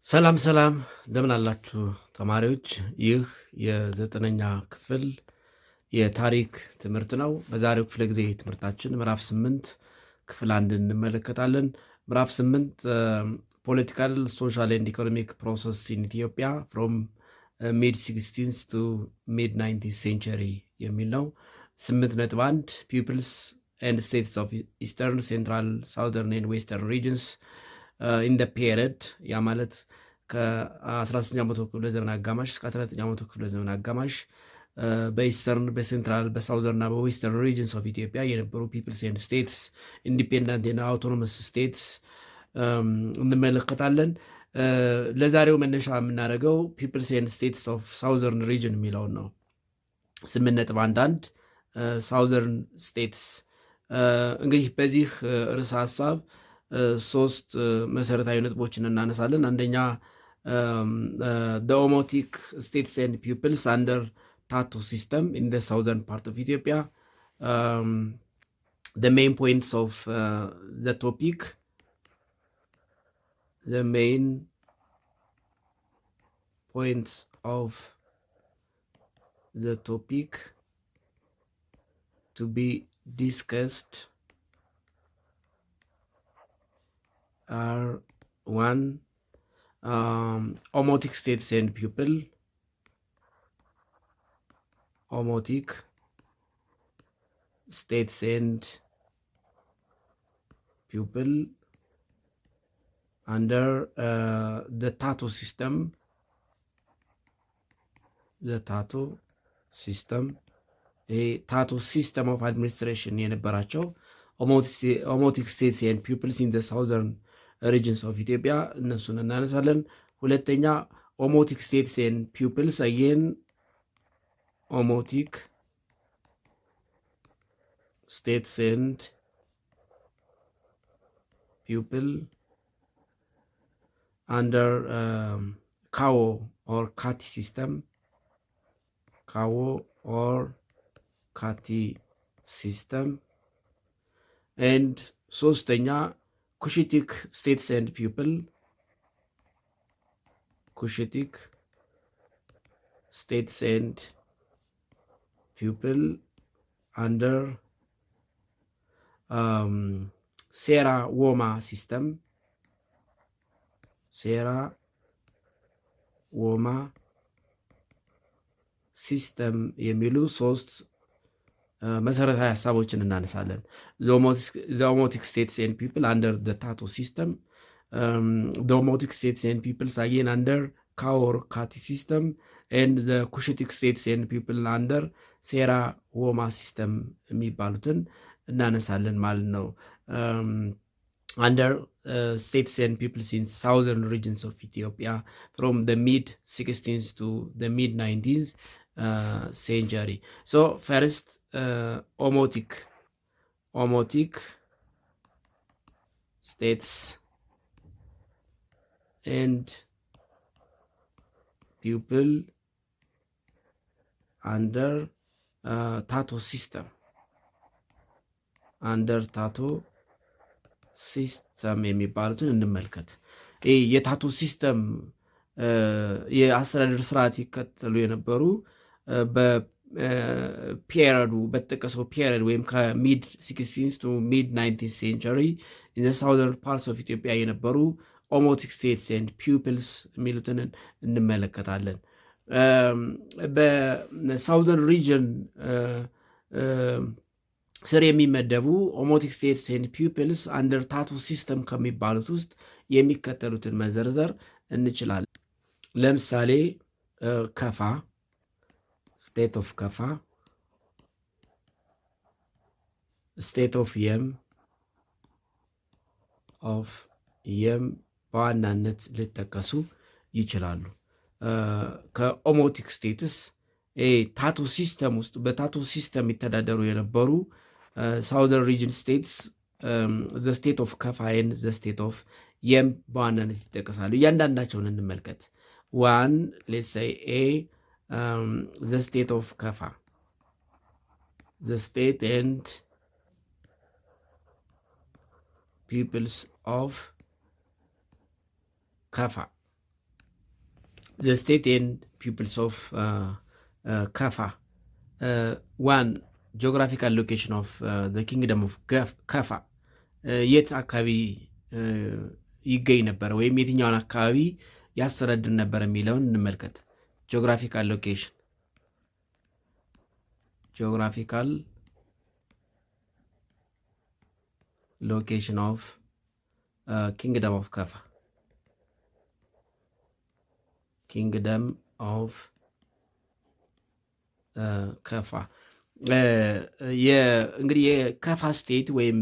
ሰላም ሰላም እንደምን አላችሁ ተማሪዎች? ይህ የዘጠነኛ ክፍል የታሪክ ትምህርት ነው። በዛሬው ክፍለ ጊዜ ትምህርታችን ምዕራፍ 8 ክፍል 1 እንመለከታለን። ምዕራፍ 8 ፖለቲካል ሶሻል ኤንድ ኢኮኖሚክ ፕሮሰስ ኢን ኢትዮጵያ ፍሮም ሚድ 16 ቱ ሚድ 19 ሴንቸሪ የሚል ነው። 8.1 ፒፕልስ ኤንድ ስቴትስ ኦፍ ኢስተርን ሴንትራል ሳውዘርን ኤንድ ዌስተርን ሪጅንስ ኢን ደ ፔሪድ ያ ማለት ከ19ኛው መቶ ክፍለ ዘመን አጋማሽ እስከ 19ኛው መቶ ክፍለ ዘመን አጋማሽ በኢስተርን በሴንትራል በሳውዘርን እና በዌስተርን ሪጅንስ ኦፍ ኢትዮጵያ የነበሩ ፒፕልስ ኤንድ ስቴትስ ኢንዲፔንደንት እና አውቶኖመስ ስቴትስ እንመለከታለን። ለዛሬው መነሻ የምናደርገው ፒፕልስ ኤንድ ስቴትስ ኦፍ ሳውዘርን ሪጅን የሚለውን ነው። 8.11 ሳውዘርን ስቴትስ። እንግዲህ በዚህ ርዕሰ ሀሳብ ሶስት መሰረታዊ ነጥቦችን እናነሳለን። አንደኛ the Omotic states and pupils under Tato system in the southern part of Ethiopia. The main points of the topic. The main points of the topic to be discussed are one, Omotic states and pupil. Omotic states and pupil under the Tato system. The Tato system, a Tato system of administration የነበራቸው Omotic states and pupils in the southern regions of Ethiopia እነሱን እናነሳለን። ሁለተኛ Omotic states and pupils, again Omotic states and pupil under Kao or Kati system. Kao or Kati system. And ሶስተኛ Cushitic states and pupil. Cushitic states and pupil under Sera Woma system. Sera Woma system የሚሉ ሶስት መሰረታዊ ሀሳቦችን እናነሳለን። the Omotic states and people under the Tato system, the Omotic states and peoples again under Kao or Kati system, and the Cushitic states and people under Sera Woma system የሚባሉትን እናነሳለን ማለት ነው። under states and peoples in southern regions of Ethiopia from the mid 16th to the mid 19th century. So first, Omotic states and people under Tato system. Under Tato system የሚባሉትን እንመልከት። የታቶ ሲስተም የአስተዳደር ስርዓት ይከተሉ የነበሩ በፒሪዱ በተጠቀሰው ፒሪድ ወይም ከሚድ 16 ቱ ሚድ 19 ሴንቸሪ ኢን ሳውዘርን ፓርትስ ኦፍ ኢትዮጵያ የነበሩ ኦሞቲክ ስቴትስ ኤንድ ፒፕልስ የሚሉትን እንመለከታለን። በሳውዘርን ሪጅን ስር የሚመደቡ ኦሞቲክ ስቴትስ ኤንድ ፒፕልስ አንደር ታቶ ሲስተም ከሚባሉት ውስጥ የሚከተሉትን መዘርዘር እንችላለን። ለምሳሌ ከፋ፣ ስቴት ኦፍ ከፋ፣ ስቴት ኦፍ የም በዋናነት ሊጠቀሱ ይችላሉ። ከኦሞቲክ ስቴትስ ታቶ ሲስተም ውስጥ በታቶ ሲስተም የሚተዳደሩ የነበሩ ሳውዘርን ሪጅን ስቴትስ ዘ ስቴት ኦፍ ከፋ ኤንድ ዘ ስቴት ኦፍ የም በዋናነት ይጠቀሳሉ። እያንዳንዳቸውን እንመልከት። ዋን ሌትስ ሴይ ኤ ዘ ስቴት ኦፍ ከፋ፣ ዘ ስቴት ኤንድ ፒፕልስ ኦፍ ከፋ The state and peoples of Kaffa. One, geographical location of the kingdom of Kaffa. የት አካባቢ ይገኝ ነበር ወይም የትኛውን አካባቢ ያስተዳድር ነበር የሚለውን እንመልከት። ጂኦግራፊካል ሎኬሽን geographical location of kingdom of Kaffa. Kingdom of Kaffa. እንግዲህ የከፋ ስቴት ወይም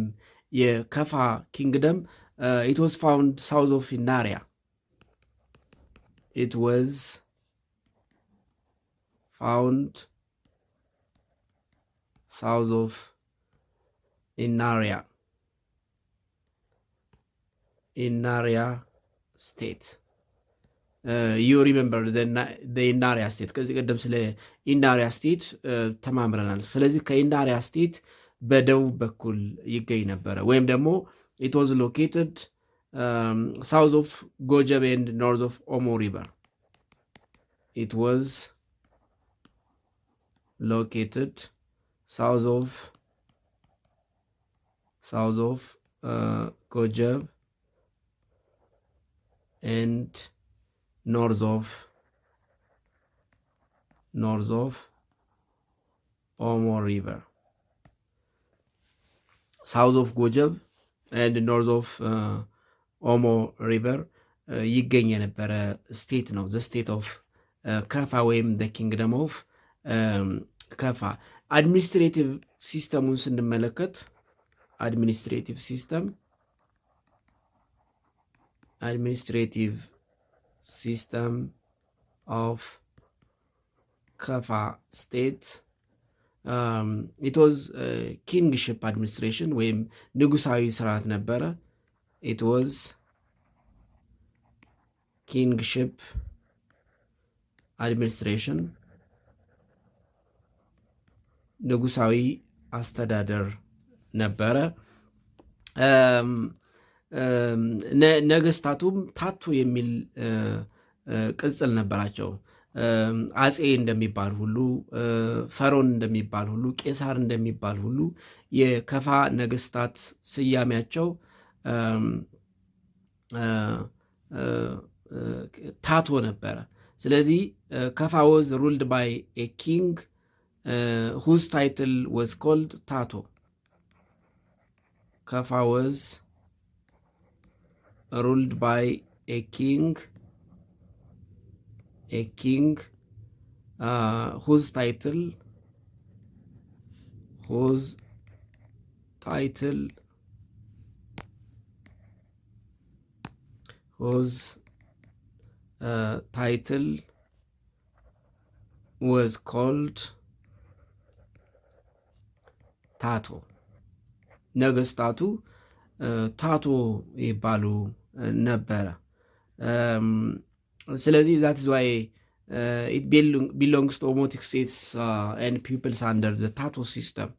የከፋ ኪንግደም it was found south of Inaria. It was found south of Inaria state. You remember the Inaria state ከዚህ ቀደም ስለ ኢናሪያ ስቴት ተማምረናል። ስለዚህ ከኢናሪያ ስቴት በደቡብ በኩል ይገኝ ነበረ ወይም ደግሞ it was located south of Gojab and north of Omo River. It was located south of Gojab and north of Omo River. South of Gojab and north of Omo River ይገኝ የነበረ ስቴት ነው። the state of Kaffa ወይም the kingdom of Kaffa. አድሚኒስትሬቲቭ ሲስተሙን ስንመለከት administrative system of Kaffa state. It was kingship administration ወይም ንጉሳዊ ስርዓት ነበረ። It was kingship administration, ንጉሳዊ አስተዳደር ነበረ። ነገስታቱም ታቱ የሚል ቅጽል ነበራቸው። አጼ እንደሚባል ሁሉ፣ ፈሮን እንደሚባል ሁሉ፣ ቄሳር እንደሚባል ሁሉ የከፋ ነገስታት ስያሜያቸው ታቶ ነበረ። ስለዚህ ከፋ was ruled by a king whose title was called Tato. Kaffa was ruled by a king whose title was called ታቶ። ነገስታቱ ታቶ ይባሉ ነበረ። ስለዚህ that is why it belongs to Omotic states and peoples under the Tato system.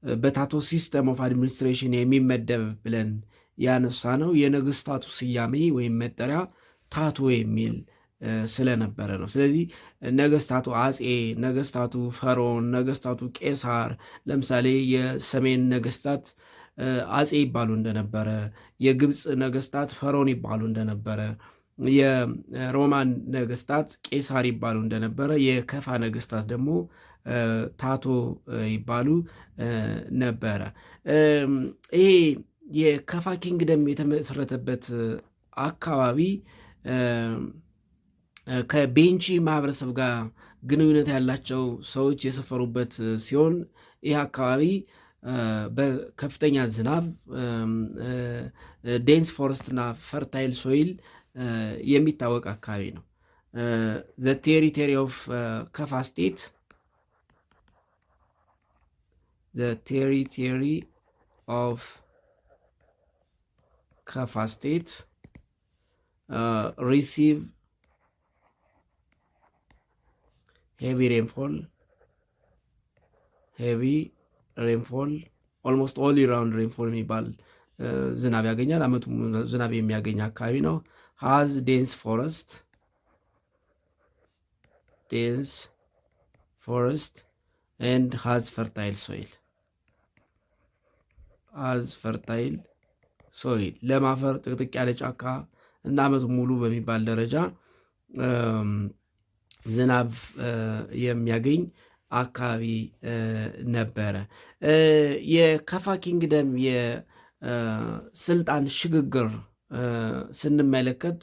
በታቶ ሲስተም ኦፍ አድሚኒስትሬሽን የሚመደብ ብለን ያነሳ ነው የነገስታቱ ስያሜ ወይም መጠሪያ ታቶ የሚል ስለነበረ ነው። ስለዚህ ነገስታቱ አጼ፣ ነገስታቱ ፈርዖን፣ ነገስታቱ ቄሳር፣ ለምሳሌ የሰሜን ነገስታት አጼ ይባሉ እንደነበረ፣ የግብፅ ነገስታት ፈርዖን ይባሉ እንደነበረ፣ የሮማን ነገስታት ቄሳር ይባሉ እንደነበረ፣ የከፋ ነገስታት ደግሞ ታቶ ይባሉ ነበረ። ይሄ የከፋ ኪንግደም የተመሰረተበት አካባቢ ከቤንቺ ማህበረሰብ ጋር ግንኙነት ያላቸው ሰዎች የሰፈሩበት ሲሆን ይህ አካባቢ በከፍተኛ ዝናብ፣ ዴንስ ፎረስት እና ፈርታይል ሶይል የሚታወቅ አካባቢ ነው። ዘ ቴሪቶሪ ኦፍ ከፋ ስቴት ሪሲቭ heavy rainfall almost all year round rainfall የሚባል ዝናብ ያገኛል። አመቱ ዝናብ የሚያገኝ አካባቢ ነው። has dense forest dense forest and has fertile soil. has fertile soil ለም አፈር፣ ጥቅጥቅ ያለ ጫካ እና ዓመቱ ሙሉ በሚባል ደረጃ ዝናብ የሚያገኝ አካባቢ ነበረ። የከፋ ኪንግደም የስልጣን ሽግግር ስንመለከት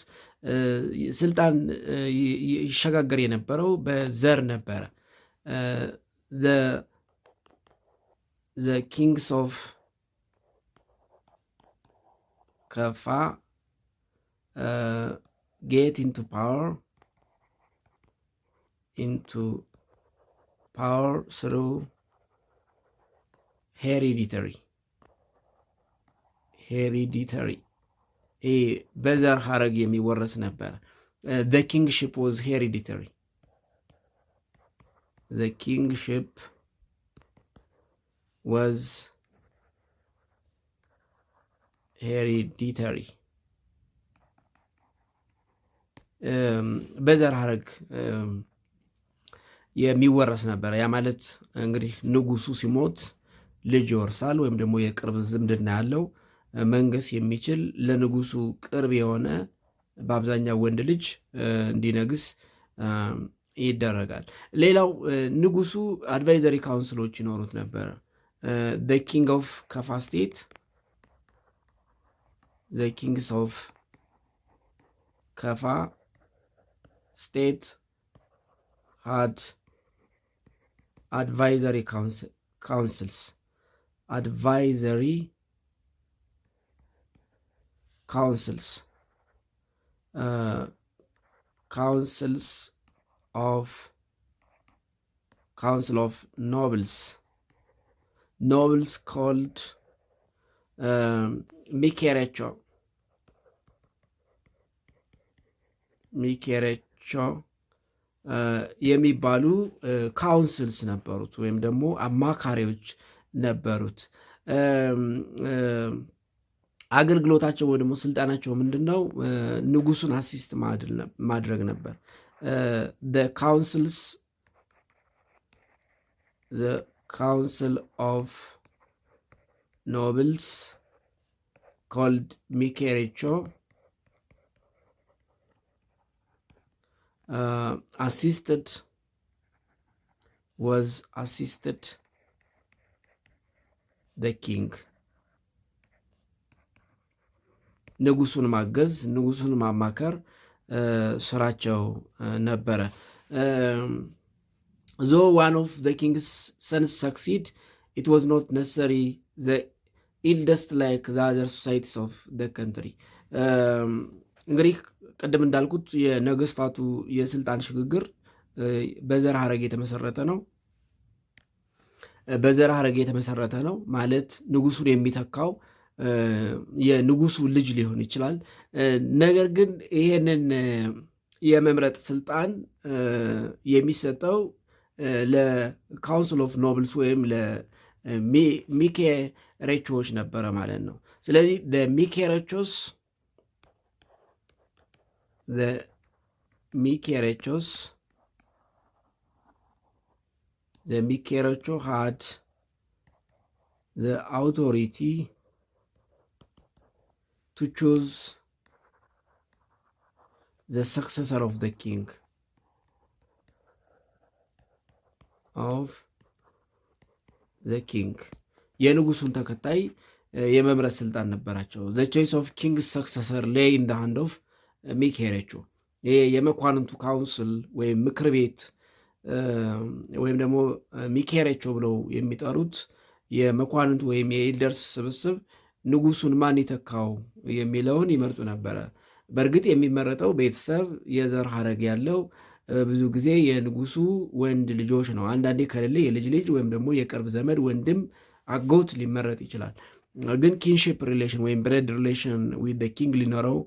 ስልጣን ይሸጋገር የነበረው በዘር ነበረ። the kings of ከፋ get into power through hereditary በዘር ሀረግ የሚወረስ ነበር። the kingship was hereditary. the kingship was hereditary. በዘር ሀረግ የሚወረስ ነበር። ያ ማለት እንግዲህ ንጉሱ ሲሞት ልጅ ይወርሳል፣ ወይም ደግሞ የቅርብ ዝምድና ያለው መንገስ የሚችል ለንጉሱ ቅርብ የሆነ በአብዛኛው ወንድ ልጅ እንዲነግስ ይደረጋል። ሌላው ንጉሱ አድቫይዘሪ ካውንስሎች ይኖሩት ነበረ። the king of ከፋ ስቴት the kings of ከፋ state had advisory councils of council of nobles called ሚኬሬቾ የሚባሉ ካውንስልስ ነበሩት፣ ወይም ደግሞ አማካሪዎች ነበሩት። አገልግሎታቸው ወይ ደግሞ ስልጣናቸው ምንድን ነው? ንጉሱን አሲስት ማድረግ ነበር። the council of nobles called ሚኬሬቾ assisted the king. ንጉሱን ማገዝ፣ ንጉሱን ማማከር ስራቸው ነበረ። though one of the king's sons succeed, it was not necessary the eldest like the other societies of the country. እንግዲህ ቅድም እንዳልኩት የነገስታቱ የስልጣን ሽግግር በዘር ሐረግ የተመሰረተ ነው። በዘር ሐረግ የተመሰረተ ነው ማለት ንጉሱን የሚተካው የንጉሱ ልጅ ሊሆን ይችላል። ነገር ግን ይሄንን የመምረጥ ስልጣን የሚሰጠው ለካውንስል ኦፍ ኖብልስ ወይም ለሚኬሬቾች ነበረ ማለት ነው። ስለዚህ the Mikerecho had the authority to choose the successor of the king. የንጉሱን ተከታይ የመምረጥ ስልጣን ነበራቸው። the choice of king's successor lay in the hand of ሚኬሬቾ። የመኳንንቱ ካውንስል ወይም ምክር ቤት ወይም ደግሞ ሚኬሬቾ ብለው የሚጠሩት የመኳንንቱ ወይም የኤልደርስ ስብስብ ንጉሱን ማን ይተካው የሚለውን ይመርጡ ነበረ። በእርግጥ የሚመረጠው ቤተሰብ የዘር ሐረግ ያለው ብዙ ጊዜ የንጉሱ ወንድ ልጆች ነው። አንዳንዴ ከሌለ የልጅ ልጅ ወይም ደግሞ የቅርብ ዘመድ ወንድም፣ አጎት ሊመረጥ ይችላል። ግን ኪንሺፕ ሪሌሽን ወይም ብለድ ሪሌሽን ዊዝ ኪንግ ሊኖረው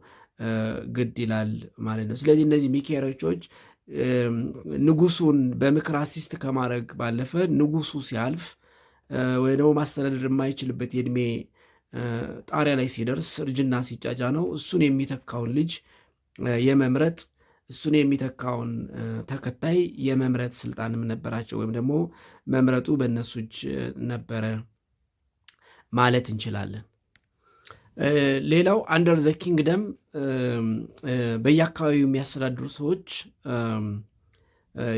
ግድ ይላል ማለት ነው። ስለዚህ እነዚህ ሚኬሬቾች ንጉሱን በምክር አሲስት ከማድረግ ባለፈ ንጉሱ ሲያልፍ ወይ ደግሞ ማስተዳደር የማይችልበት የእድሜ ጣሪያ ላይ ሲደርስ እርጅና ሲጫጫ ነው እሱን የሚተካውን ልጅ የመምረጥ እሱን የሚተካውን ተከታይ የመምረጥ ስልጣንም ነበራቸው፣ ወይም ደግሞ መምረጡ በእነሱ እጅ ነበረ ማለት እንችላለን። ሌላው አንደር ዘ ኪንግደም በየአካባቢው የሚያስተዳድሩ ሰዎች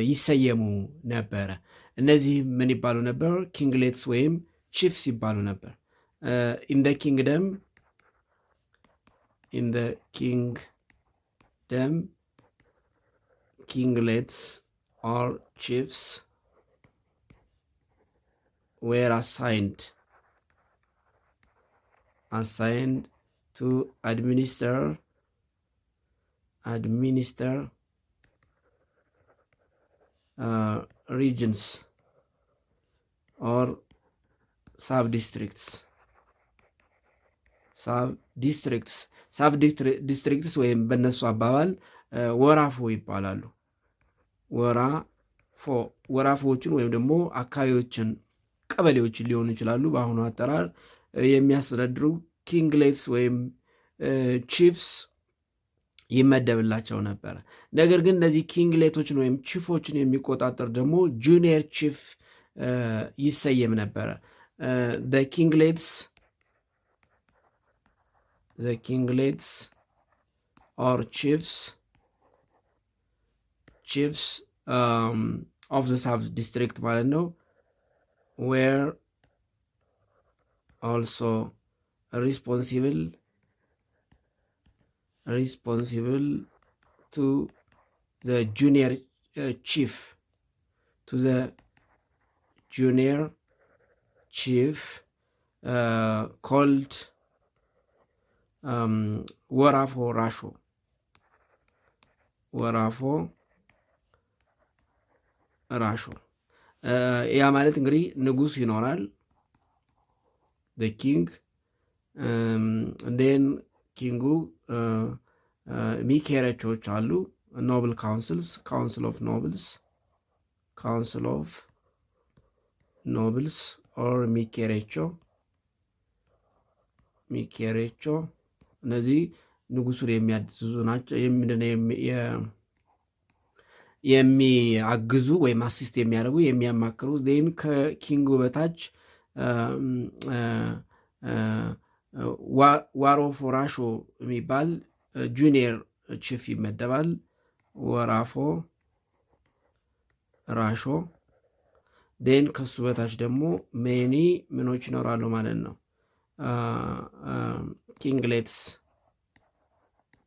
ይሰየሙ ነበረ። እነዚህ ምን ይባሉ ነበር? ኪንግሌትስ ወይም ቺፍስ ይባሉ ነበር። ኢን ደ ኪንግደም kinglets or chiefs were assigned to administer regions or sub districts ወይም በነሱ አባባል ወራፎ ይባላሉ። ወራፎዎችን ወይም ደግሞ አካባቢዎችን፣ ቀበሌዎችን ሊሆኑ ይችላሉ። በአሁኑ አጠራር የሚያስተዳድሩ ኪንግሌትስ ወይም ቺፍስ ይመደብላቸው ነበረ። ነገር ግን እነዚህ ኪንግሌቶችን ወይም ቺፎችን የሚቆጣጠር ደግሞ ጁኒየር ቺፍ ይሰየም ነበረ። ኪንግሌትስ ኦር ቺፍስ ኦፍ ዘ ሳብ ዲስትሪክት ማለት ነው ዌር ኦልሶ responsible to the junior chief called ወራፎ ራሾ ያ ማለት እንግዲህ ንጉስ ይኖራል the king ዴን ኪንጉ ሚኬረቾች አሉ፣ ኖብል ካውንስልስ፣ ካውንስል ኦፍ ኖብልስ ኦር ሚኬሬቾ። እነዚህ ንጉሱን የሚያድዙ ናቸው፣ የሚያግዙ ወይም አሲስት የሚያደርጉ የሚያማክሩ። ዜን ከኪንጉ በታች ዋሮፎ ራሾ የሚባል ጁኒየር ቺፍ ይመደባል። ወራፎ ራሾ ዴን ከሱ በታች ደግሞ ሜኒ ምኖች ይኖራሉ ማለት ነው።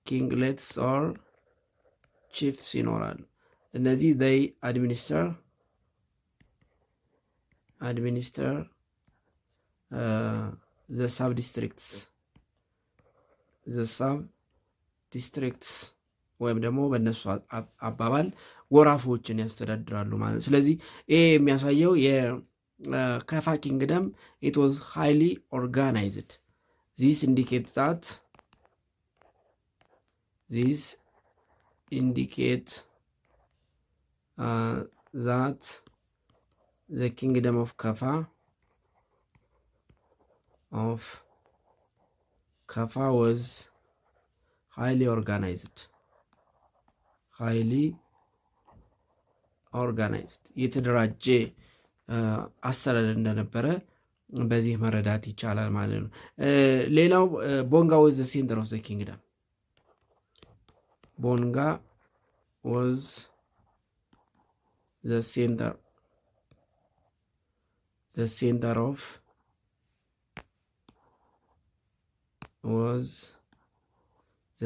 ኪንግሌትስ ኦር ቺፍስ ይኖራሉ። እነዚህ ዘይ አድሚኒስተር the sub districts ወይም ደግሞ በእነሱ አባባል ወራፎችን ያስተዳድራሉ ማለት ነው። ስለዚህ ይሄ የሚያሳየው የከፋ ኪንግደም it was highly organized. This indicates that the kingdom of Kafa was highly organized የተደራጀ አስተዳደር እንደነበረ በዚህ መረዳት ይቻላል ማለት ነው። ሌላው ቦንጋ was the center of the kingdom. ቦንጋ was the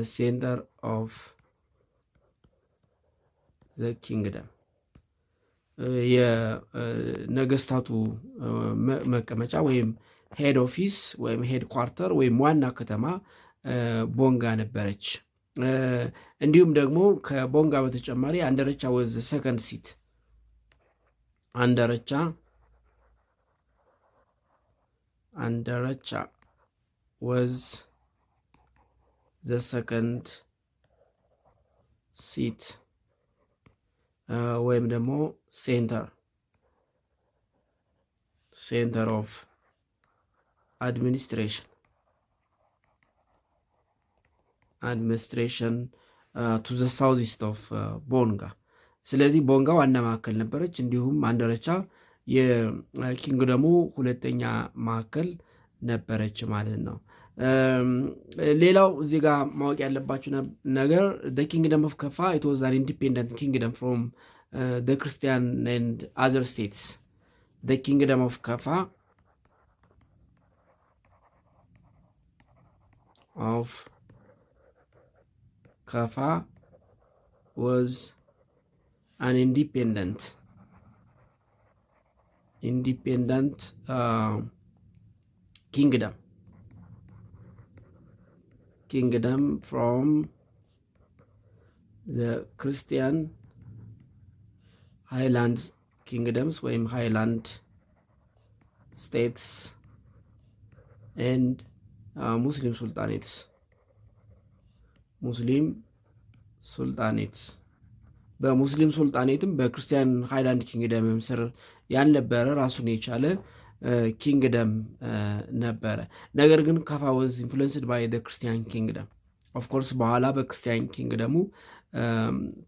center of the kingdom. የነገስታቱ መቀመጫ ወይም ሄድ ኦፊስ ወይም ሄድ ኳርተር ወይም ዋና ከተማ ቦንጋ ነበረች። እንዲሁም ደግሞ ከቦንጋ በተጨማሪ አንደረቻ ወዝ ሰከንድ ሲት አንደረቻ ወዝ ዘ ሰከንድ ሲት ወይም ደግሞ ሴንተር ኦፍ አድሚኒስትሬሽን ቱ ዘ ሳውዝ ኢስት ኦፍ ቦንጋ። ስለዚህ ቦንጋ ዋና ማዕከል ነበረች። እንዲሁም አንደረቻ የኪንግደሙ ሁለተኛ ማዕከል ነበረች ማለት ነው። ሌላው እዚህ ጋር ማወቅ ያለባችሁ ነገር ኪንግደም ኦፍ ከፋ ኢት ዋዝ አን ኢንዲፔንደንት ኪንግደም ፍሮም ክርስቲያን ኤንድ አዘር ስቴትስ። ኪንግደም ኦፍ ከፋ was an independent kingdom from the Christian Highland kingdoms ወይም ሃይላንድ ስቴትስ and ሙስሊም ሱልጣኔትስ በሙስሊም ሱልጣኔትም በክርስቲያን ሃይላንድ ኪንግደምም ስር ያልነበረ ራሱን የቻለ ኪንግደም ነበረ። ነገር ግን ከፋ ወዝ ኢንፍሉዌንስድ ባይ ክርስቲያን ኪንግደም። ኦፍኮርስ በኋላ በክርስቲያን ኪንግደሙ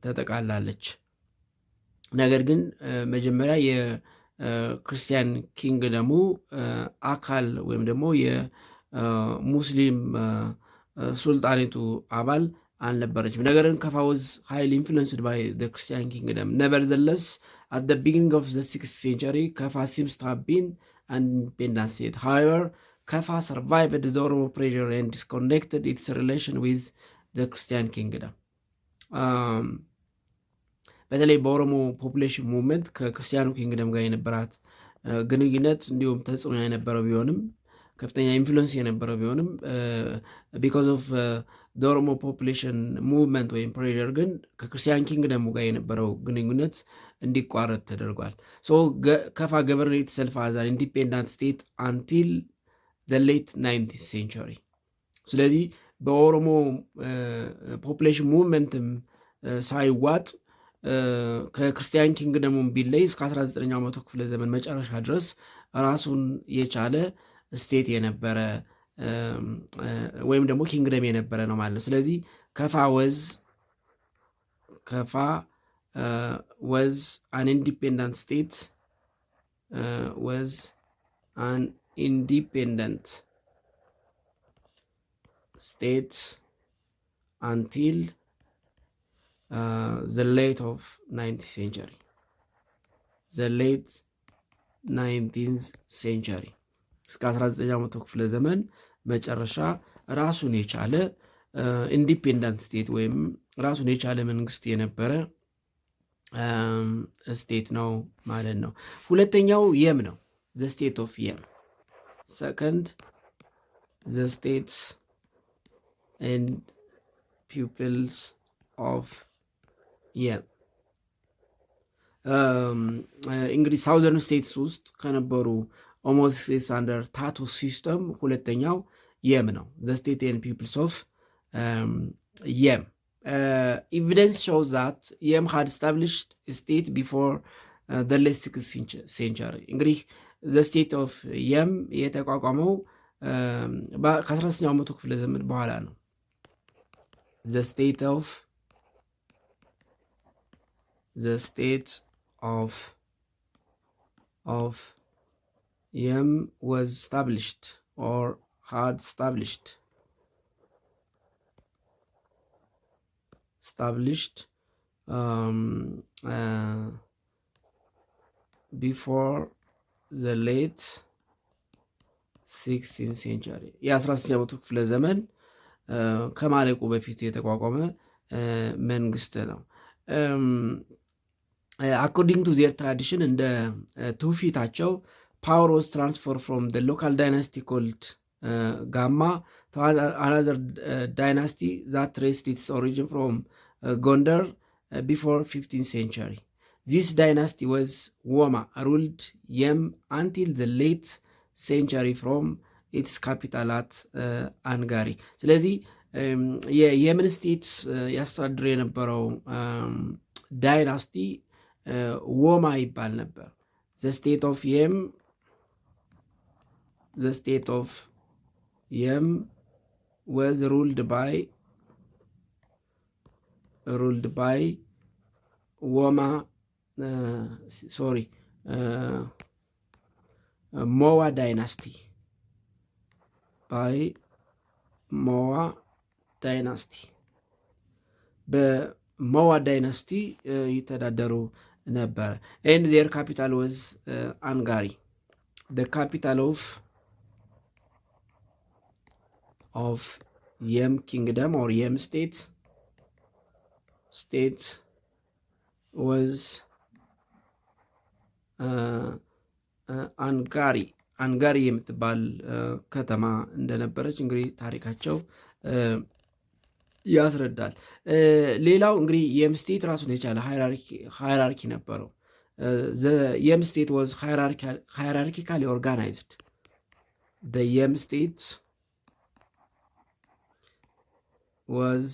ተጠቃላለች። ነገር ግን መጀመሪያ የክርስቲያን ኪንግደሙ አካል ወይም ደግሞ የሙስሊም ሱልጣኔቱ አባል አልነበረችም። ነገር ግን ከፋ ወዝ ሃይሊ ኢንፍሉዌንስድ ባይ ክርስቲያን ኪንግደም። ኔቨርዘለስ አት ዘ ቢጊኒንግ ኦፍ ዘ 6th century ከፋ ሲምስ ቱ ሃቭ ቢን አን ኢንዲፔንደንት ስቴት። ሃዌቨር ከፋ ሰርቫይቭድ ዘ ኦሮሞ ፕሬዠር ኤንድ ዲስኮኔክትድ ኢትስ ሪሌሽን ዊዝ ዘ ክርስቲያን ኪንግደም። በተለይ በኦሮሞ ፖፑሌሽን ሙቭመንት ከክርስቲያኑ ኪንግደም ጋር የነበራት ግንኙነት እንዲሁም ተጽዕኖ የነበረው ቢሆንም ከፍተኛ ኢንፍሉዌንስ የነበረው ቢሆንም ቢኮዝ ኦፍ ኦሮሞ ፖፑሌሽን ሙቭመንት ወይም ፕሬዠር ግን ከክርስቲያን ኪንግደሙ ጋር የነበረው ግንኙነት እንዲቋረጥ ተደርጓል። ሶ ከፋ ገቨርንድ ኢትሰልፍ አዝ አን ኢንዲፔንደንት ስቴት አንቲል ዘ ሌት 19th century። ስለዚህ በኦሮሞ ፖፑሌሽን ሙቭመንትም ሳይዋጥ ከክርስቲያን ኪንግደሙን ቢለይ እስከ 19ኛው መቶ ክፍለ ዘመን መጨረሻ ድረስ ራሱን የቻለ ስቴት የነበረ ወይም ደግሞ ኪንግደም የነበረ ነው ማለት ነው። ስለዚህ ከፋ ወዝ አን ኢንዲፔንደንት ስቴት አንቲል the late 19th century እስከ 19ኛው መቶ ክፍለ ዘመን መጨረሻ ራሱን የቻለ ኢንዲፔንደንት ስቴት ወይም ራሱን የቻለ መንግስት የነበረ ስቴት ነው ማለት ነው። ሁለተኛው የም ነው። the state of የም። second the states and peoples of የም። እንግዲህ ሳውዘርን ስቴትስ ውስጥ ከነበሩ ኦሞቲክ ስቴትስ አንደር ታቶ ሲስተም ሁለተኛው የም ነው። ዘ ስቴት ኤንድ ፒፕልስ ኦፍ የም። ኤቪደንስ ሾውስ ዛት የም ሃድ ስታብሊሽድ ስቴት ቢፎር ዘ ሌት 6th century። እንግዲህ ዘ ስቴት ኦፍ የም የተቋቋመው ከ19ኛው መቶ ክፍለ ዘመን በኋላ ነው። ዘ ስቴት of Yem was established or had established before the late 16th century። የ19ኛው መቶ ክፍለ ዘመን ከማለቁ በፊት የተቋቋመ መንግስት ነው። አኮርዲንግ ቱ ዜር ትራዲሽን እንደ ትውፊታቸው ፓወር ዋዝ ትራንስፈር ፍሮም ደ ሎካል ዳይናስቲ ኮልድ ጋማ ቱ አናዘር ዳይናስቲ ዛት ትሬስድ ኢትስ ኦሪጂን ፍሮም ጎንደር ቢፎር 15th century። ዚስ ዳይናስቲ ዋዝ ወማ ሩልድ የም አንቲል ዘ ሌት ሴንቸሪ ፍሮም ኢትስ ካፒታል አት አንጋሪ። ስለዚህ የየመን ስቴት ያስተዳድር የነበረው ዳይናስቲ ወማ ይባል ነበር። ዘ ስቴት ኦፍ የም was ruled by ruled by Moa dynasty. By Moa dynasty. በሞዋ ዳይናስቲ ይተዳደሩ ነበረ። and their capital was Angari. The capital of Yem kingdom or Yem state was አንጋሪ የምትባል ከተማ እንደነበረች እንግዲህ ታሪካቸው ያስረዳል። ሌላው እንግዲህ የም ስቴት ራሱን የቻለ ሃይራርኪ ነበረው። የም ስቴት ዋዝ ሃይራርኪካሊ ኦርጋናይዝድ። የም ስቴት ዋዝ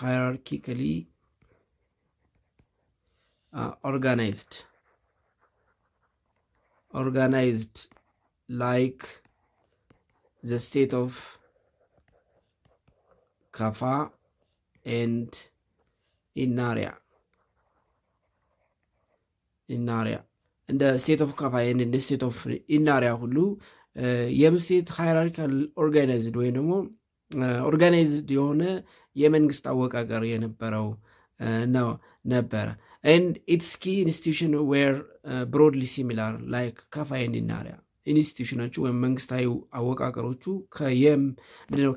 ሃይራርኪካሊ organized like the state of Kaffa and Inaria. እንደ ስቴት ኦፍ ካፋ እንደ ስቴት ኦፍ ኢናሪያ ሁሉ የምስቴት ሃይራርኪካል ኦርጋናይዝድ ወይም ደግሞ ኦርጋናይዝድ የሆነ የመንግስት አወቃቀር የነበረው ነበረ። and its key institution were broadly similar like ካፋ and ኢናሪያ። ኢንስቲቱሽኖቹ ወይም መንግስታዊ አወቃቀሮቹ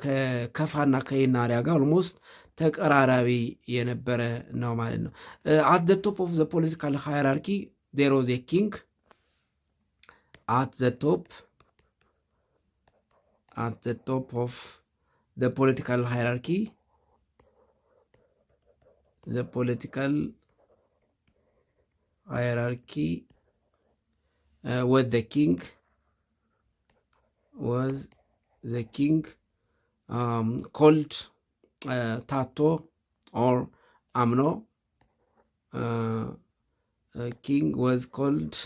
ከከፋና ከኢናሪያ ጋር ኦልሞስት ተቀራራቢ የነበረ ነው ማለት ነው። at the top of the political hierarchy there was a king. At the top of the political hierarchy was the king called Tato or Amno. King was called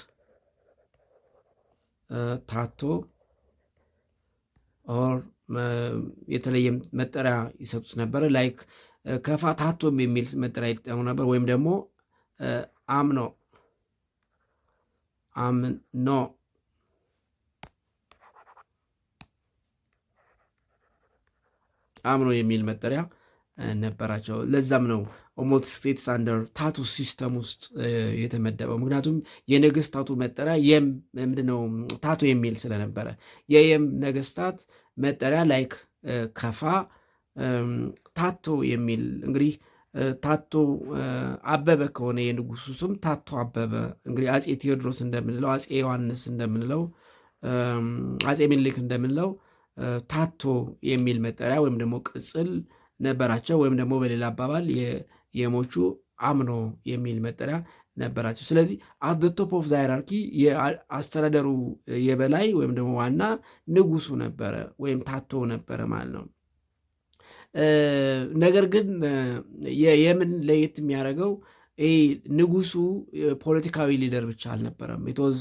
Tato or የተለየ መጠሪያ ይሰጡት ነበር። ላይክ ከፋ ታቶም የሚል መጠሪያ ይጠቀሙ ነበር። ወይም ደግሞ አምኖ የሚል መጠሪያ ነበራቸው። ለዛም ነው ኦሞት ስቴትስ አንደር ታቱ ሲስተም ውስጥ የተመደበው። ምክንያቱም የነገስታቱ መጠሪያ የም ምንድነው ታቶ የሚል ስለነበረ የየም ነገስታት መጠሪያ ላይክ ከፋ ታቶ የሚል እንግዲህ ታቶ አበበ ከሆነ የንጉሱ ስም ታቶ አበበ። እንግዲህ አፄ ቴዎድሮስ እንደምንለው፣ አፄ ዮሐንስ እንደምንለው፣ አፄ ምኒልክ እንደምንለው ታቶ የሚል መጠሪያ ወይም ደግሞ ቅጽል ነበራቸው። ወይም ደግሞ በሌላ አባባል የሞቹ አምኖ የሚል መጠሪያ ነበራቸው። ስለዚህ አት ዘ ቶፕ ኦፍ ዘ ሃይራርኪ የአስተዳደሩ የበላይ ወይም ደግሞ ዋና ንጉሱ ነበረ ወይም ታቶ ነበረ ማለት ነው። ነገር ግን የምን ለየት የሚያደርገው ይህ ንጉሱ ፖለቲካዊ ሊደር ብቻ አልነበረም። ኢት ዋዝ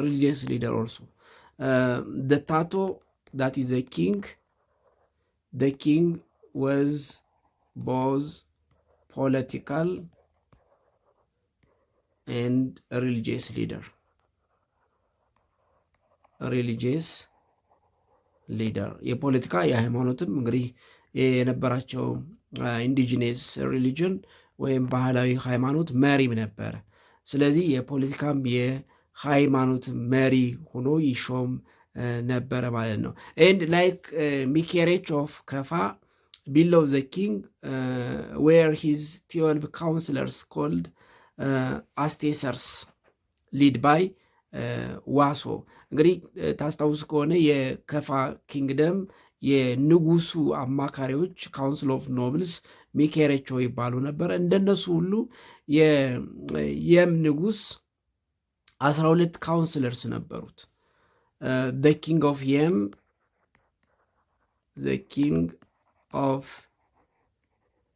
ሪሊጂየስ ሊደር ኦልሶ። ዘ ታቶ ዳት ኢዝ ዘ ኪንግ was both political and religious leader. የፖለቲካ የሃይማኖትም እንግዲህ የነበራቸው ኢንዲጂነስ ሪሊጅን ወይም ባህላዊ ሃይማኖት መሪም ነበረ። ስለዚህ የፖለቲካም የሃይማኖት መሪ ሆኖ ይሾም ነበረ ማለት ነው። and like Mikerecho of Kafa below the king where his 12 counselors called assessors lead by ዋሶ። እንግዲህ ታስታውሱ ከሆነ የከፋ ኪንግደም የንጉሱ አማካሪዎች ካውንስል ኦፍ ኖብልስ ሚኬሬቾ ይባሉ ነበር። እንደነሱ ሁሉ የየም ንጉስ 12 ካውንስለርስ ነበሩት። the king of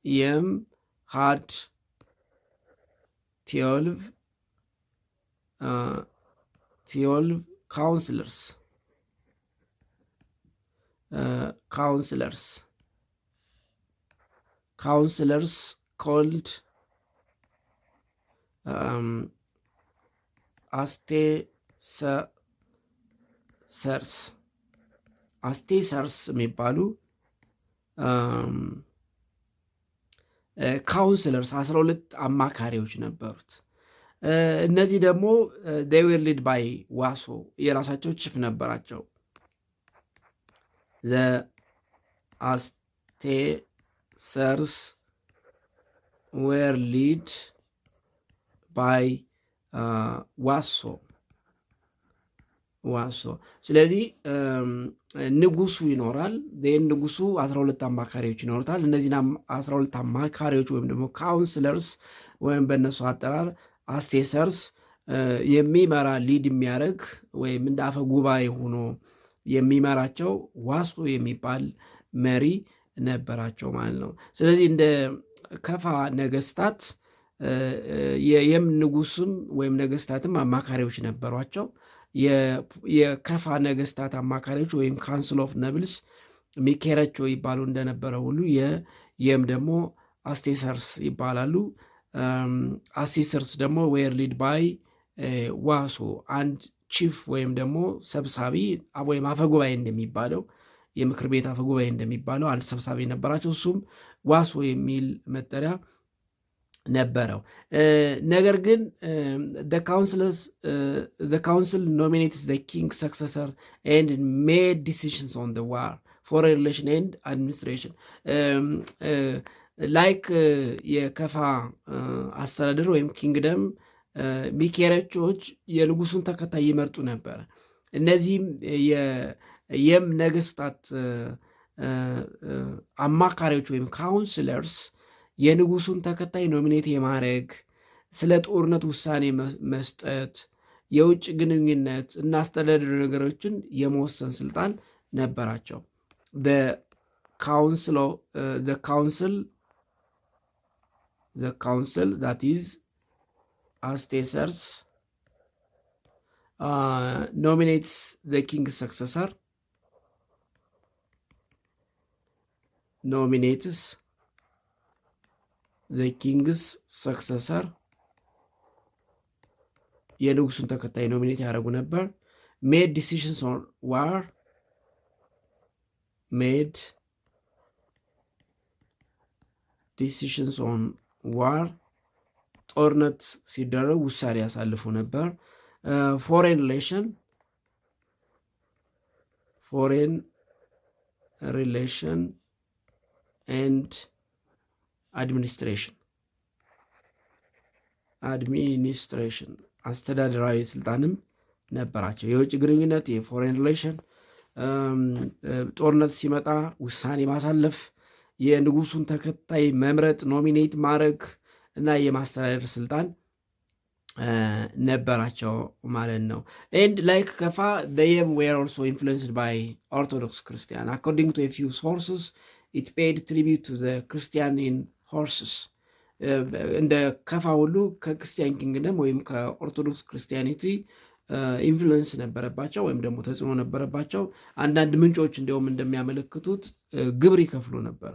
Yem had 12 counselors counselors called አስቴሰርስ የሚባሉ ካውንስለርስ 12 አማካሪዎች ነበሩት። እነዚህ ደግሞ they were led by ዋሶ የራሳቸው ቺፍ ነበራቸው። the አስቴሰርስ were led by ዋሶ። ስለዚህ ንጉሱ ይኖራል። ንጉሱ 12 አማካሪዎች ይኖሩታል። እነዚህን 12 አማካሪዎች ወይም ደግሞ ካውንስለርስ ወይም በእነሱ አጠራር አስቴሰርስ የሚመራ ሊድ የሚያደርግ ወይም እንደ አፈ ጉባኤ ሆኖ የሚመራቸው ዋሶ የሚባል መሪ ነበራቸው ማለት ነው። ስለዚህ እንደ ከፋ ነገስታት የየም ንጉስም ወይም ነገስታትም አማካሪዎች ነበሯቸው። የከፋ ነገስታት አማካሪዎች ወይም ካውንስል ኦፍ ነብልስ ሚኬረቾ ይባሉ እንደነበረ ሁሉ የየም ደግሞ አስቴሰርስ ይባላሉ። አስቴሰርስ ደግሞ ዌር ሊድ ባይ ዋሶ አንድ ቺፍ ወይም ደግሞ ሰብሳቢ ወይም አፈጉባኤ እንደሚባለው የምክር ቤት አፈጉባኤ እንደሚባለው አንድ ሰብሳቢ ነበራቸው። እሱም ዋሶ የሚል መጠሪያ ነበረው። ነገር ግን the council nominates the king's successor and made decisions on the war, foreign relation and administration. ላይክ የከፋ አስተዳደር ወይም ኪንግደም ሚኬረቾች የንጉሱን ተከታይ ይመርጡ ነበር። እነዚህም የየም ነገስታት አማካሪዎች ወይም ካውንስለርስ የንጉሱን ተከታይ ኖሚኔት የማድረግ ስለ ጦርነት ውሳኔ መስጠት፣ የውጭ ግንኙነት እና አስተዳደር ነገሮችን የመወሰን ስልጣን ነበራቸው። the council that is Astesers nominates the king's successor, የንጉሱን ተከታይ ኖሚኔት ያደረጉ ነበር። made decisions on war ጦርነት ሲደረግ ውሳኔ ያሳልፉ ነበር። foreign relation and administration አስተዳደራዊ ስልጣንም ነበራቸው። የውጭ ግንኙነት፣ የፎሬን ሪሌሽን፣ ጦርነት ሲመጣ ውሳኔ ማሳለፍ፣ የንጉሱን ተከታይ መምረጥ፣ ኖሚኔት ማድረግ እና የማስተዳደር ስልጣን ነበራቸው ማለት ነው። and like ከፋ they were also influenced by Orthodox Christian. According to a few sources it paid tribute to the Christian in horses. እንደ ከፋ ሁሉ ከክርስቲያን ኪንግደም ወይም ከኦርቶዶክስ ክርስቲያኒቲ ኢንፍሉዌንስ ነበረባቸው ወይም ደግሞ ተጽዕኖ ነበረባቸው። አንዳንድ ምንጮች እንዲሁም እንደሚያመለክቱት ግብር ይከፍሉ ነበር።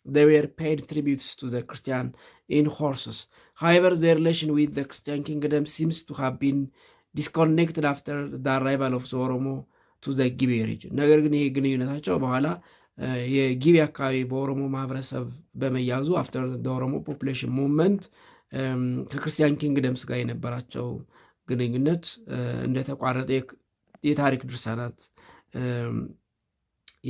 they were paid tributes to the Christian in horses. However, their relation with the Christian kingdom seems to have been disconnected after the arrival of the Oromo to the Gibe region. ነገር ግን ይሄ ግንኙነታቸው በኋላ የጊቤ አካባቢ በኦሮሞ ማህበረሰብ በመያዙ አፍተር ኦሮሞ ፖፑሌሽን ሙቭመንት ከክርስቲያን ኪንግደምስ ጋር የነበራቸው ግንኙነት እንደተቋረጠ የታሪክ ድርሳናት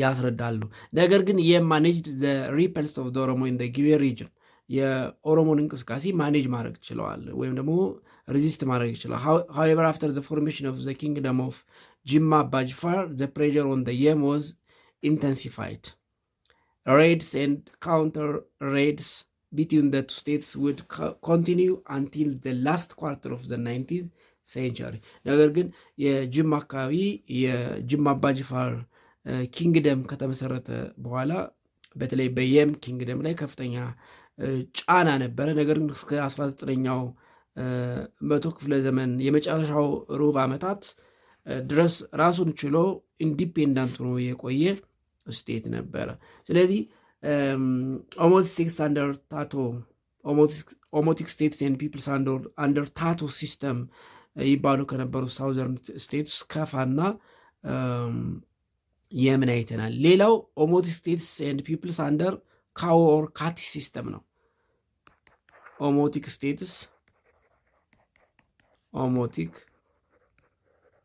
ያስረዳሉ። ነገር ግን የማኔጅድ ዘ ሪፐልስ ኦፍ ዘ ኦሮሞ ኢን ዘ ጊቤ ሪጅን የኦሮሞን እንቅስቃሴ ማኔጅ ማድረግ ችለዋል ወይም ደግሞ ሬዚስት ማድረግ ይችላል። however after the formation of the kingdom of ጅማ አባጅፋር the pressure on the Yem was intensified. Raids and counter raids between the two states would continue until the last quarter of the 19th century. ነገር ግን የጅማ አካባቢ የጅማ አባጅፋር ኪንግደም ከተመሰረተ በኋላ በተለይ በየም ኪንግደም ላይ ከፍተኛ ጫና ነበረ። ነገር ግን እስከ 19ኛው መቶ ክፍለ ዘመን የመጨረሻው ሩብ ዓመታት ድረስ ራሱን ችሎ ኢንዲፔንዳንት ሆኖ የቆየ ስቴት ነበረ። ስለዚህ ኦሞቲክ ስቴትስ አንደር ታቶ ኦሞቲክ ስቴትስ ኤንድ ፒፕልስ አንደር ታቶ ሲስተም ይባሉ ከነበሩ ሳውዘርን ስቴትስ ከፋና የምን አይተናል። ሌላው ኦሞቲክ ስቴትስ ኤንድ ፒፕልስ አንደር ካዎ ኦር ካቲ ሲስተም ነው። ኦሞቲክ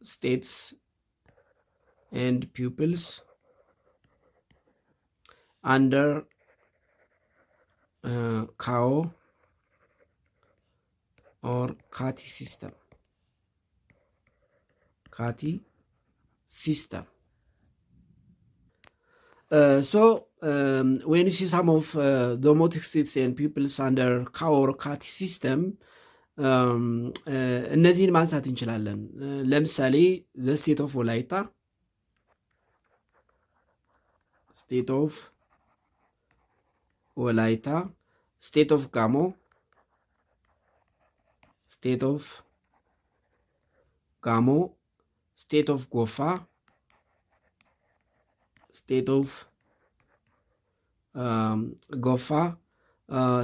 ስቴትስ ኤንድ ፒፕልስ አንደር ካዎ ኦር ካቲ ሲስተም So when you see some of the omotic states and peoples under cow or cat system እነዚህን ማንሳት እንችላለን። ለምሳሌ ዘ ስቴት ኦፍ ወላይታ፣ ስቴት ኦፍ ጋሞ፣ ስቴት ኦፍ ጎፋ፣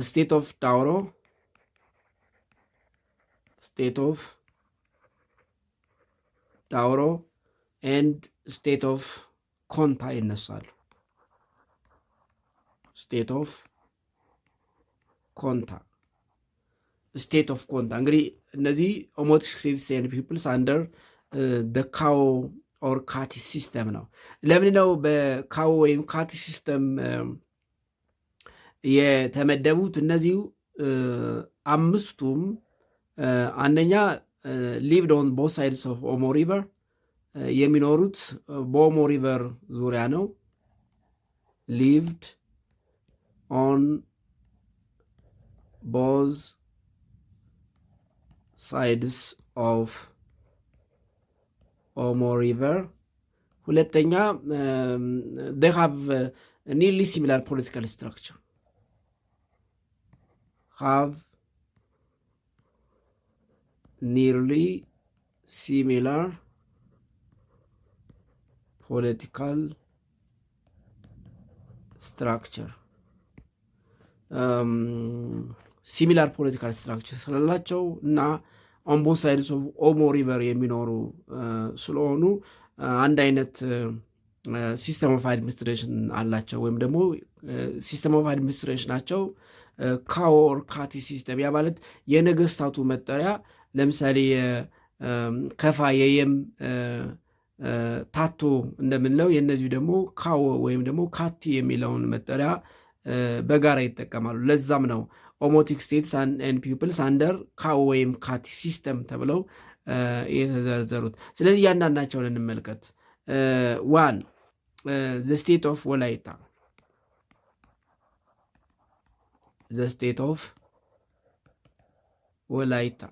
ስቴት ኦፍ ስቴት ኦፍ ዳውሮ፣ ኤንድ ስቴት ኦፍ ኮንታ ይነሳሉ። ስቴት ኦፍ ኮንታ እንግዲህ እነዚህ ኦሞቲክ ስቴትስ ኤንድ ፒፕልስ አንደር ካዎ ኦር ካቲ ሲስተም ነው። ለምን ነው በካዎ ወይም ካቲ ሲስተም የተመደቡት? እነዚሁ አምስቱም አንደኛ ሊቭድ ኦን ቦት ሳይድስ ኦፍ ኦሞ ሪቨር የሚኖሩት በኦሞ ሪቨር ዙሪያ ነው። ሊቭድ ኦን ቦዝ ሳይድስ ኦፍ ኦሞ ሪቨር። ሁለተኛ they have nearly similar political structure, have nearly similar political structure ሲሚላር ፖለቲካል ስትራክቸር ስላላቸው እና ኦን ቦዝ ሳይድስ ኦፍ ኦሞ ሪቨር የሚኖሩ ስለሆኑ አንድ አይነት ሲስተም ኦፍ አድሚኒስትሬሽን አላቸው፣ ወይም ደግሞ ሲስተም ኦፍ አድሚኒስትሬሽናቸው ካዎ ኦር ካቲ ሲስተም። ያ ማለት የነገስታቱ መጠሪያ ለምሳሌ ከፋ የየም ታቶ እንደምንለው የእነዚሁ ደግሞ ካዎ ወይም ደግሞ ካቲ የሚለውን መጠሪያ በጋራ ይጠቀማሉ። ለዛም ነው ኦሞቲክ ስቴትስ ኤንድ ፒፕልስ አንደር ካዎ ወይም ካቲ ሲስተም ተብለው የተዘረዘሩት። ስለዚህ እያንዳንዳቸውን እንመልከት። ዋን ዘ ስቴት ኦፍ ወላይታ፣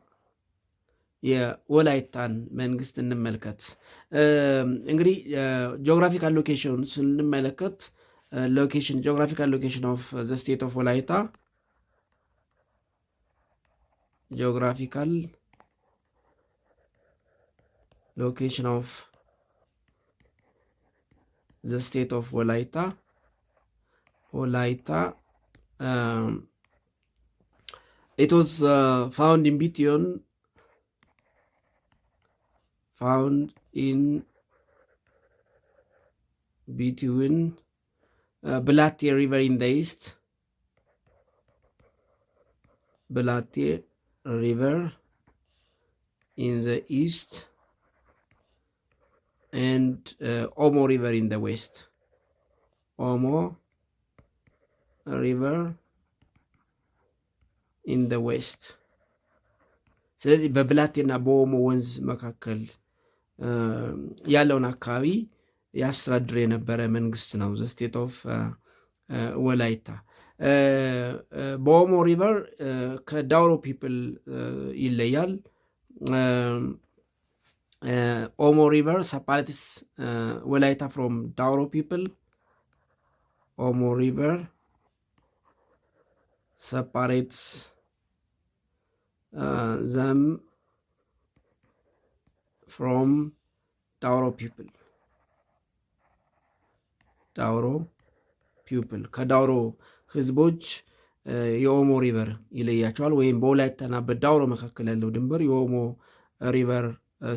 የወላይታን መንግስት እንመልከት። እንግዲህ ጂኦግራፊካል ሎኬሽን ስንመለከት ጂኦግራፊካል ሎኬሽን ኦፍ ዘ ስቴት ኦፍ ወላይታ፣ ጂኦግራፊካል ሎኬሽን ኦፍ ዘ ስቴት ኦፍ ወላይታ it was found in between Blatte River in the east, and Omo River in the west. ስለዚህ በብላቴና በኦሞ ወንዝ መካከል ያለውን አካባቢ ያስተዳድር የነበረ መንግስት ነው ዘ ስቴት ኦፍ ወላይታ። በኦሞ ሪቨር ከዳውሮ ፒፕል ይለያል። ኦሞ ሪቨር ሰፓሬትስ ወላይታ ፍሮም ዳውሮ ፒፕል። ኦሞ ሪቨር separates them from Dauro people. ዳውሮ ፒፕል ከዳውሮ ህዝቦች የኦሞ ሪቨር ይለያቸዋል። ወይም በወላይታና በዳውሮ መካከል ያለው ድንበር የኦሞ ሪቨር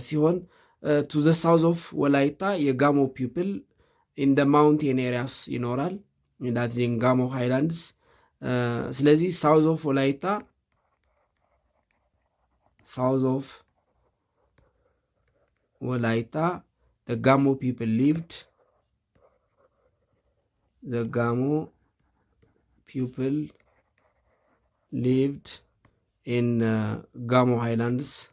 ሲሆን ቱ ዘ ሳውዝ ኦፍ ወላይታ የጋሞ ፒፕል ኢን ደ ማውንቴን ኤሪያስ ይኖራል ዳት ዚን ጋሞ ሃይላንድስ። ስለዚህ ሳውዝ ኦፍ ወላይታ the Gamo people lived in Gamo Highlands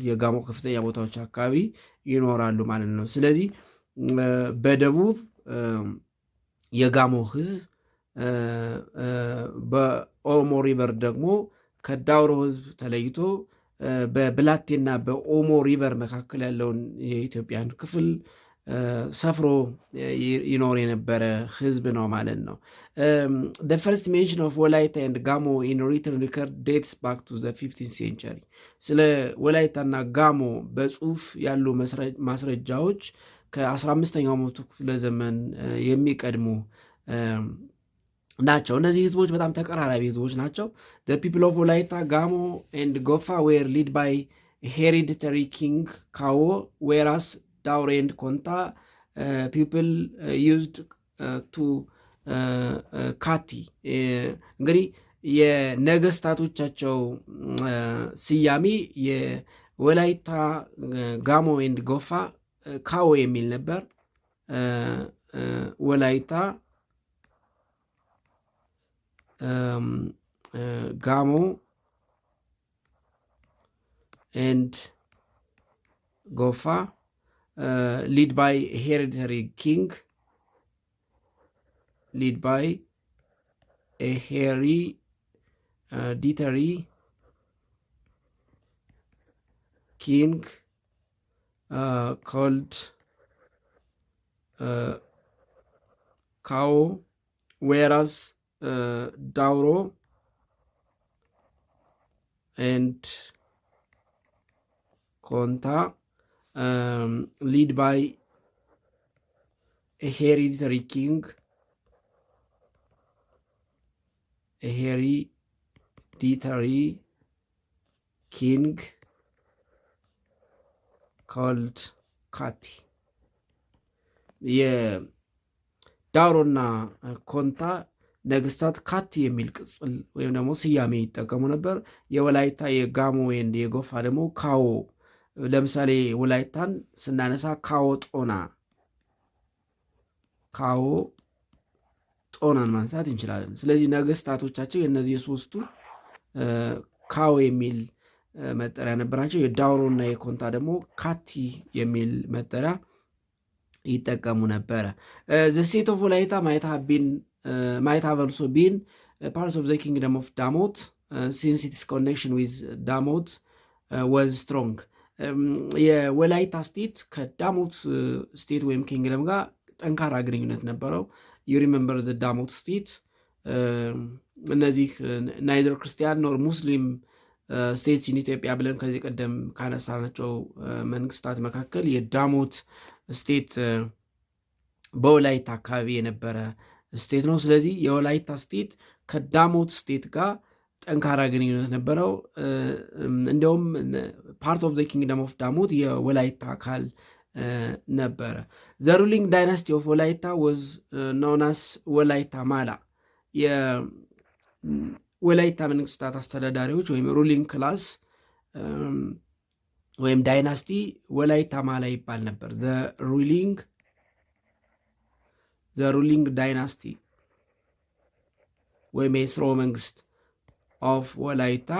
የጋሞ ከፍተኛ ቦታዎች አካባቢ ይኖራሉ ማለት ነው። ስለዚህ በደቡብ የጋሞ ህዝብ በኦሞ ሪቨር ደግሞ ከዳውሮ ህዝብ ተለይቶ በብላቴና በኦሞ ሪቨር መካከል ያለውን የኢትዮጵያን ክፍል ሰፍሮ ይኖር የነበረ ህዝብ ነው ማለት ነው። the first mention of ወላይታ and ጋሞ in written record dates back to the 15th century። ስለ ወላይታና ጋሞ በጽሁፍ ያሉ ማስረጃዎች ከ15ኛው መቶ ክፍለ ዘመን የሚቀድሙ ናቸው። እነዚህ ህዝቦች በጣም ተቀራራቢ ህዝቦች ናቸው። the people of ወላይታ ጋሞ and ጎፋ were led by hereditary king ካዎ whereas ዳውሮ and ኮንታ people used to ካቲ። እንግዲህ የነገስታቶቻቸው ስያሜ የወላይታ ጋሞ and ጎፋ ካዎ የሚል ነበር። ወላይታ ጋሞ and ጎፋ lead by a hereditary king called ካዎ whereas ዳውሮ and ኮንታ lead by a hereditary king called ካቲ። የዳውሮና ኮንታ ነገስታት ካቲ የሚል ቅጽል ወይም ደግሞ ስያሜ ይጠቀሙ ነበር። የወላይታ የጋሞ ወይም የጎፋ ደግሞ ካዎ። ለምሳሌ ወላይታን ስናነሳ ካዎ ጦናን ማንሳት እንችላለን። ስለዚህ ነገስታቶቻቸው የእነዚህ የሶስቱ ካዎ የሚል መጠሪያ ነበራቸው። የዳውሮና የኮንታ ደግሞ ካቲ የሚል መጠሪያ ይጠቀሙ ነበረ። the state of ወላይታ might have also been parts of the kingdom of Damot since its connection with Damot was strong። የወላይታ ስቴት ከዳሞት ስቴት ወይም ኪንግደም ጋር ጠንካራ ግንኙነት ነበረው። you remember the ዳሞት ስቴት እነዚህ ናይዘር ክርስቲያን ኖር ሙስሊም ስቴትስ ኢን ኢትዮጵያ ብለን ከዚህ ቀደም ካነሳናቸው መንግስታት መካከል የዳሞት ስቴት በወላይታ አካባቢ የነበረ ስቴት ነው። ስለዚህ የወላይታ ስቴት ከዳሞት ስቴት ጋር ጠንካራ ግንኙነት ነበረው። እንዲሁም ፓርት ኦፍ ዘ ኪንግደም ኦፍ ዳሞት የወላይታ አካል ነበረ። ዘ ሩሊንግ ዳይናስቲ ኦፍ ወላይታ ወዝ ኖን አስ ወላይታ ማላ። የወላይታ መንግስታት አስተዳዳሪዎች ወይም ሩሊንግ ክላስ ወይም ዳይናስቲ ወላይታ ማላ ይባል ነበር። ዘ ሩሊንግ ዳይናስቲ ወይም የስርወ መንግስት ኦፍ ወላይታ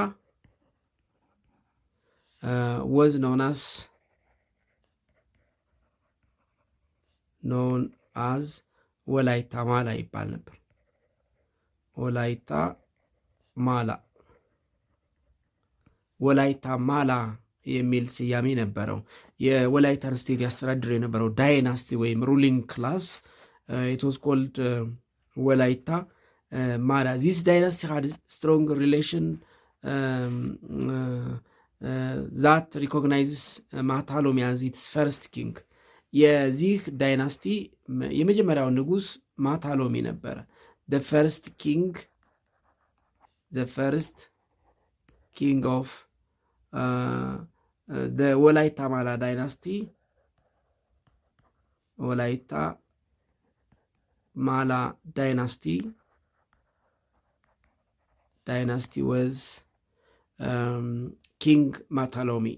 was known as ወላይታ ማላ ይባል ነበር። ወላይታ ማላ የሚል ስያሜ ነበረው። የወላይታን ስቴት ያስተዳድር የነበረው ዳይናስቲ ወይም ሩሊንግ ክላስ it was called ወላይታ ማላ። This dynasty had strong relation ዛት ሪኮግናይዝስ ማታሎሚ አዝ ኢትስ ፈርስት ኪንግ። የዚህ ዳይናስቲ የመጀመሪያው ንጉስ ማታሎሚ ነበረ። ፈርስት ኪንግ ኦፍ ወላይታ ማላ ዳይናስቲ ወላይታ ማላ dynasty was king Matalomi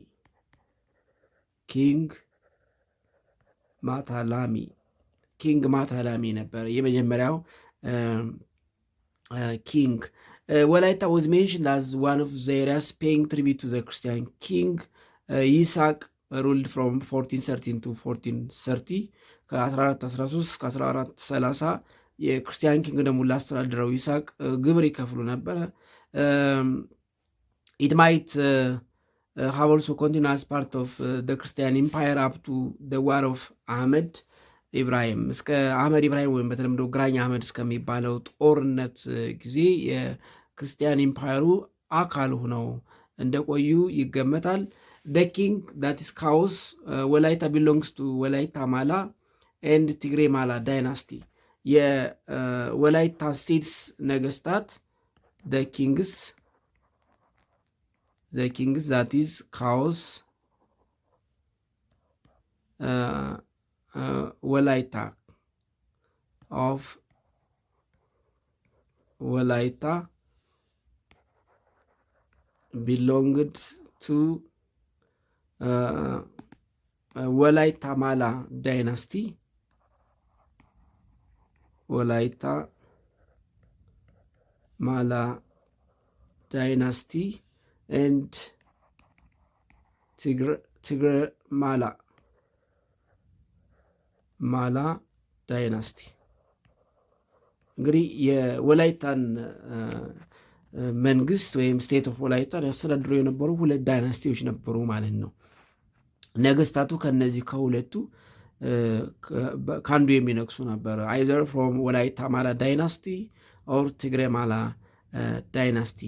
ነበር የመጀመሪያው king. Walaita was mentioned as one of the areas paying tribute to the Christian king. Isaac ruled from 1413 to 1430 ከ1413 ከ1430 የክርስቲያን ኪንግደሙን ላስተዳድረው ይስሐቅ ግብር ይከፍሉ ነበረ። it might have also continued as part of the Christian empire up to the war of Ahmed ኢብራሂም እስከ አህመድ ኢብራሂም ወይም በተለምዶ ግራኝ አህመድ እስከሚባለው ጦርነት ጊዜ የክርስቲያን ኢምፓየሩ አካል ሆነው እንደቆዩ ይገመታል። the king that is chaos ወላይታ belongs to ወላይታ ማላ and ትግሬ ማላ dynasty የወላይታ ስቴትስ ነገስታት the kings that is chaos ወላይታ of ወላይታ belonged to ወላይታ ማላ dynasty ወላይታ ማላ dynasty and ትግሬ ማላ ዳይናስቲ። እንግዲህ የወላይታን መንግስት ወይም ስቴት ኦፍ ወላይታን ያስተዳድሩ የነበሩ ሁለት ዳይናስቲዎች ነበሩ ማለት ነው። ነገስታቱ ከነዚህ ከሁለቱ ከአንዱ የሚነግሱ ነበረ። አይዘር ፍሮም ወላይታ ማላ ዳይናስቲ ኦር ትግሬ ማላ ዳይናስቲ።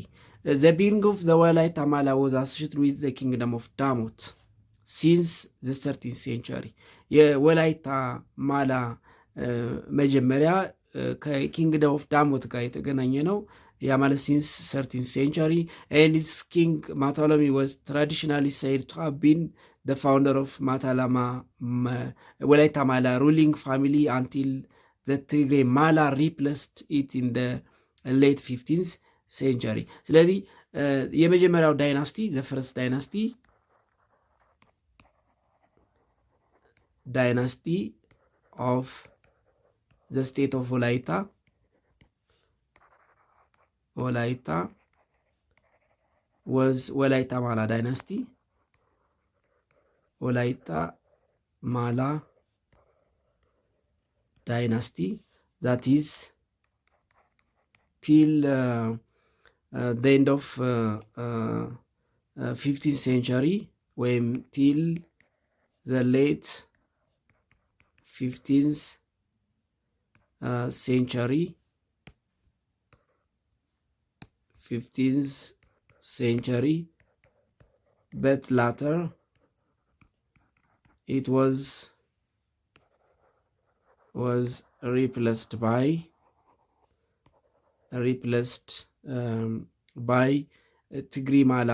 the beginning of the ወላይታ ማላ was associated with the kingdom of ዳሞት ሲንስ ዘ 13th century የወላይታ ማላ መጀመሪያ ከኪንግደም ኦፍ ዳሞት ጋር የተገናኘ ነው። ያ ማለት ሲንስ 13th century and its king Matalomi was traditionally said to have been the founder of Matalama ወላይታ ማላ ruling family until the ትግሬ ማላ replaced it in the late 15th century። ስለዚህ የመጀመሪያው ዳይናስቲ the first dynasty of the state of Walaita was Walaita Mala dynasty. Walaita Mala dynasty, that is till the end of 15th century when till the late 15th century but later it was replaced by ትግሪ ማላ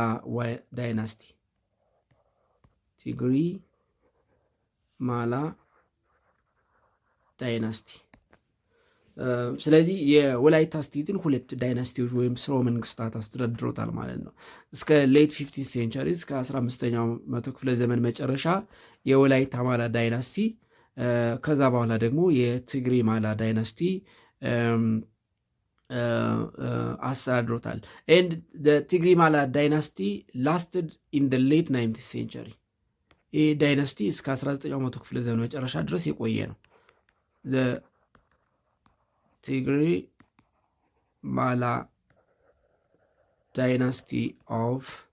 dynasty ትግሪ ማላ ዳይናስቲ። ስለዚህ የወላይታ ስቴትን ሁለት ዳይናስቲዎች ወይም ስርወ መንግስታት አስተዳድሮታል ማለት ነው። እስከ ሌት 15th century እስከ 15ኛው መቶ ክፍለ ዘመን መጨረሻ የወላይታ ማላ ዳይናስቲ፣ ከዛ በኋላ ደግሞ የትግሪ ማላ ዳይናስቲ አስተዳድሮታል። and the ትግሪ ማላ ዳይናስቲ lasted in the late 19th century። ይህ ዳይናስቲ እስከ 19ኛው መቶ ክፍለ ዘመን መጨረሻ ድረስ የቆየ ነው። the Tigray Mala dynasty of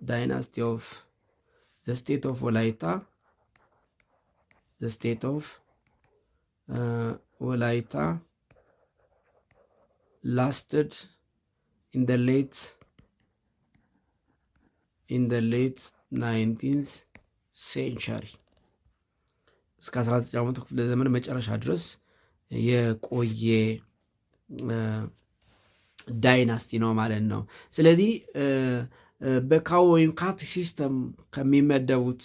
the state of Walaita, Walaita lasted in the late ኢን ዘ ሌት 19th ሴንቸሪ እስከ 19ኛው መቶ ክፍለ ዘመን መጨረሻ ድረስ የቆየ ዳይናስቲ ነው ማለት ነው። ስለዚህ በካዎ ወይም ካት ሲስተም ከሚመደቡት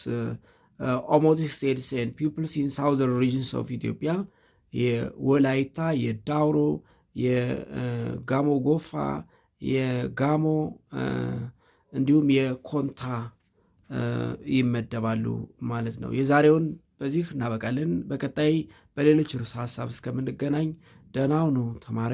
ኦሞቲክ ስቴትስ ኤንድ ፒፕልስ ኢን ሳውዘርን ሪጅንስ ኦፍ ኢትዮጵያ የወላይታ፣ የዳውሮ፣ የጋሞ ጎፋ፣ የጋሞ እንዲሁም የኮንታ ይመደባሉ ማለት ነው። የዛሬውን በዚህ እናበቃለን። በቀጣይ በሌሎች ርዕሰ ሀሳብ እስከምንገናኝ ደህና ሁኑ ተማሪዎች።